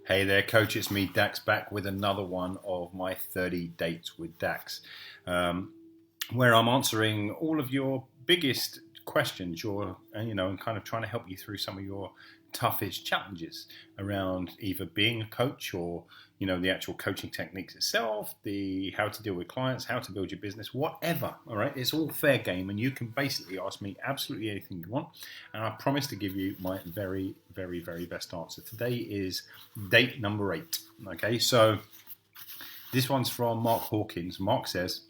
Hey there, coach. It's me, Dax, back with another one of my 30 Dates with Dax, where I'm answering all of your biggest questions, and kind of trying to help you through some of your toughest challenges around either being a coach or, the actual coaching techniques itself, the how to deal with clients, how to build your business, whatever. All right, it's all fair game, and you can basically ask me absolutely anything you want, and I promise to give you my very, very, very best answer. Today is date number 8. Okay, so this one's from Mark Hawkins. Mark says,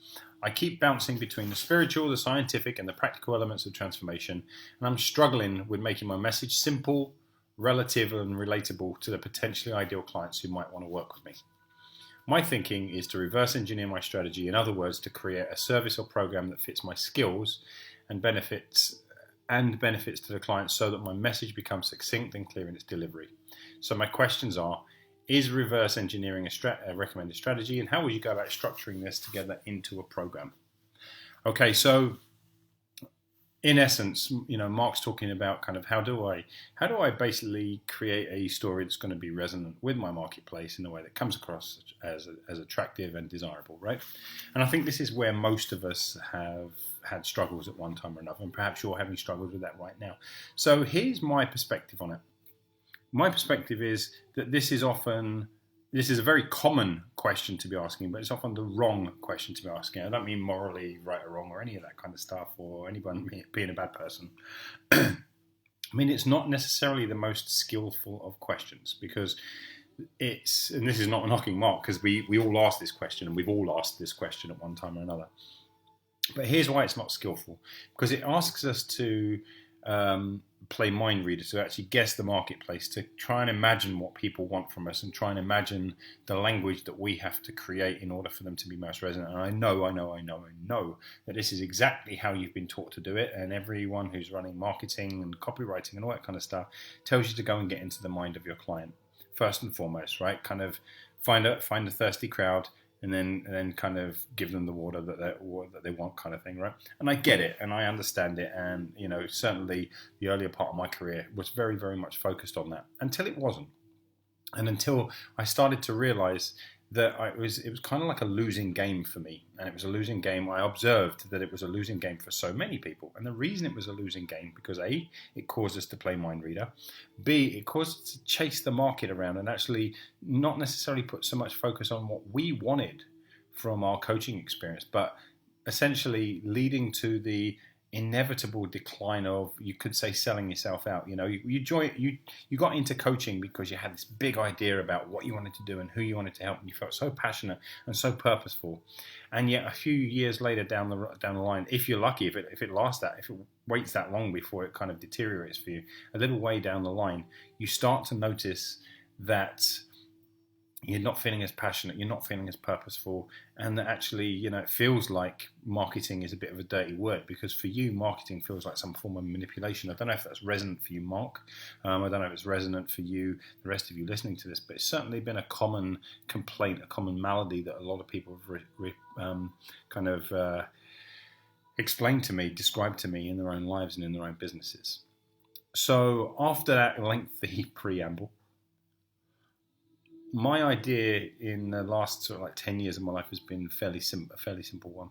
I keep bouncing between the spiritual, the scientific, and the practical elements of transformation, and I'm struggling with making my message simple, relative, and relatable to the potentially ideal clients who might want to work with me. My thinking is to reverse engineer my strategy, in other words, to create a service or program that fits my skills and benefits to the client so that my message becomes succinct and clear in its delivery. So my questions are, is reverse engineering a recommended strategy, and how would you go about structuring this together into a program? Okay, so in essence, Mark's talking about kind of how do I basically create a story that's going to be resonant with my marketplace in a way that comes across as attractive and desirable, right? And I think this is where most of us have had struggles at one time or another, and perhaps you're having struggles with that right now. So here's my perspective on it. My perspective is that this is a very common question to be asking, but it's often the wrong question to be asking. I don't mean morally right or wrong or any of that kind of stuff, or anyone being a bad person. I mean, it's not necessarily the most skillful of questions, because and this is not knocking Mark, because we all ask this question, and we've all asked this question at one time or another. But here's why it's not skillful, because it asks us to play mind reader, to actually guess the marketplace, to try and imagine what people want from us, and try and imagine the language that we have to create in order for them to be most resonant. And I know that this is exactly how you've been taught to do it, and everyone who's running marketing and copywriting and all that kind of stuff tells you to go and get into the mind of your client first and foremost, right? Kind of find a thirsty crowd, and then kind of give them the water that they want, kind of thing, right? And I get it, and I understand it, and certainly the earlier part of my career was very, very much focused on that, until it wasn't, and until I started to realize that it was kind of like a losing game for me, and it was a losing game. I observed that it was a losing game for so many people, and the reason it was a losing game because A, it caused us to play mind reader, B, it caused us to chase the market around and actually not necessarily put so much focus on what we wanted from our coaching experience, but essentially leading to the inevitable decline of, you could say, selling yourself out. You got into coaching because you had this big idea about what you wanted to do and who you wanted to help, and you felt so passionate and so purposeful. And yet a few years later down the line, if you're lucky, if it lasts that, if it waits that long before it kind of deteriorates for you, a little way down the line, you start to notice that you're not feeling as passionate, you're not feeling as purposeful, and that actually, it feels like marketing is a bit of a dirty word, because for you, marketing feels like some form of manipulation. I don't know if that's resonant for you, Mark. I don't know if it's resonant for you, the rest of you listening to this, but it's certainly been a common complaint, a common malady that a lot of people have explained to me, described to me in their own lives and in their own businesses. So after that lengthy preamble, my idea in the last sort of like 10 years of my life has been a fairly simple one.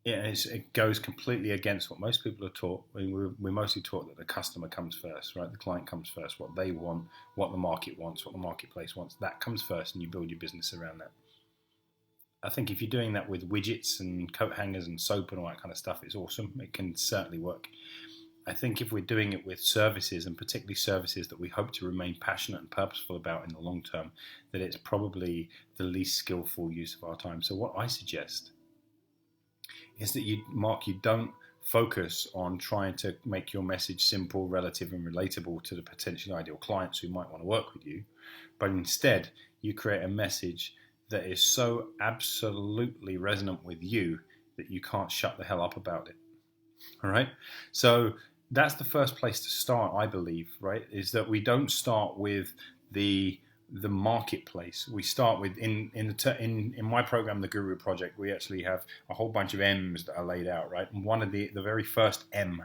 It goes completely against what most people are taught. We're mostly taught that the customer comes first, right? The client comes first, what they want, what the market wants, what the marketplace wants. That comes first, and you build your business around that. I think if you're doing that with widgets and coat hangers and soap and all that kind of stuff, it's awesome. It can certainly work. I think if we're doing it with services, and particularly services that we hope to remain passionate and purposeful about in the long term, that it's probably the least skillful use of our time. So what I suggest is that you don't focus on trying to make your message simple, relative, and relatable to the potentially ideal clients who might want to work with you, but instead you create a message that is so absolutely resonant with you that you can't shut the hell up about it. All right? So that's the first place to start, I believe, right? Is that we don't start with the marketplace. We start with in my program, the Guru Project, we actually have a whole bunch of M's that are laid out, right? And one of the very first M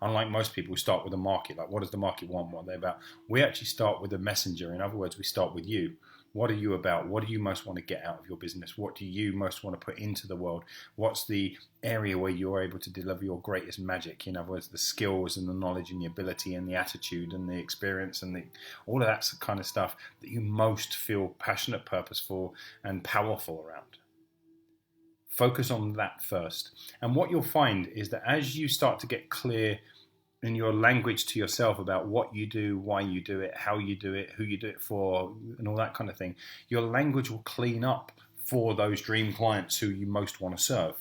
Unlike most people who start with a market, like what does the market want, what are they about? We actually start with a messenger. In other words, we start with you. What are you about? What do you most want to get out of your business? What do you most want to put into the world? What's the area where you're able to deliver your greatest magic? In other words, the skills and the knowledge and the ability and the attitude and the experience and all of that kind of stuff that you most feel passionate, purposeful, and powerful around. Focus on that first. And what you'll find is that as you start to get clear in your language to yourself about what you do, why you do it, how you do it, who you do it for, and all that kind of thing, your language will clean up for those dream clients who you most want to serve.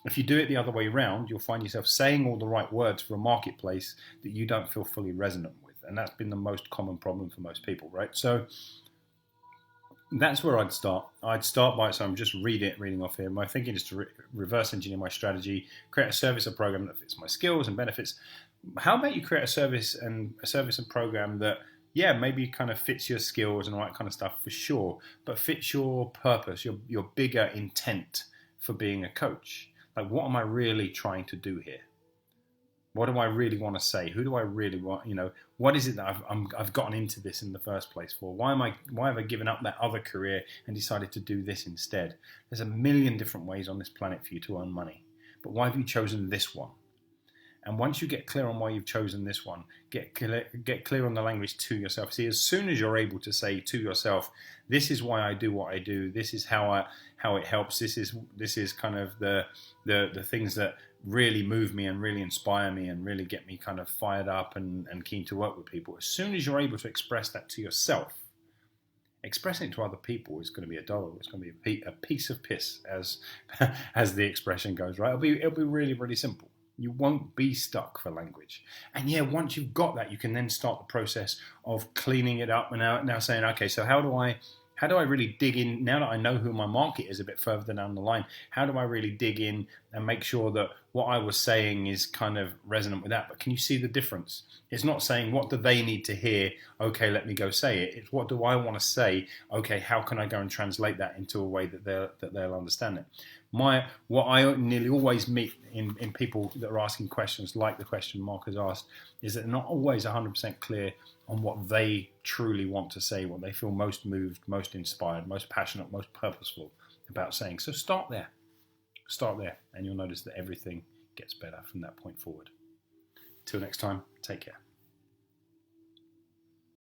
If you do it the other way around, you'll find yourself saying all the right words for a marketplace that you don't feel fully resonant with. And that's been the most common problem for most people, right? So that's where I'd start. I'd start by, so I'm just reading off here. My thinking is to reverse engineer my strategy, create a service or program that fits my skills and benefits. How about you create a service and program that, yeah, maybe kind of fits your skills and all that kind of stuff for sure, but fits your purpose, your bigger intent for being a coach. Like, what am I really trying to do here? What do I really want to say? Who do I really want? What is it that I've gotten into this in the first place for? Why have I given up that other career and decided to do this instead? There's a million different ways on this planet for you to earn money, but why have you chosen this one? And once you get clear on why you've chosen this one, get clear on the language to yourself. See, as soon as you're able to say to yourself, this is why I do what I do, this is how it helps, this is kind of the things that really move me and really inspire me and really get me kind of fired up and keen to work with people. As soon as you're able to express that to yourself, expressing it to other people is going to be a dollar. It's going to be a piece of piss, as the expression goes, right? It'll be really, really simple. You won't be stuck for language. And yeah, once you've got that, you can then start the process of cleaning it up and now saying, okay, so how do I really dig in, now that I know who my market is a bit further down the line, how do I really dig in and make sure that what I was saying is kind of resonant with that? But can you see the difference? It's not saying, what do they need to hear? Okay, let me go say it. It's, what do I want to say? Okay, how can I go and translate that into a way that they'll understand it? What I nearly always meet in people that are asking questions like the question Mark has asked is that they're not always 100% clear on what they truly want to say, what they feel most moved, most inspired, most passionate, most purposeful about saying. So start there, and you'll notice that everything gets better from that point forward. Till next time, take care.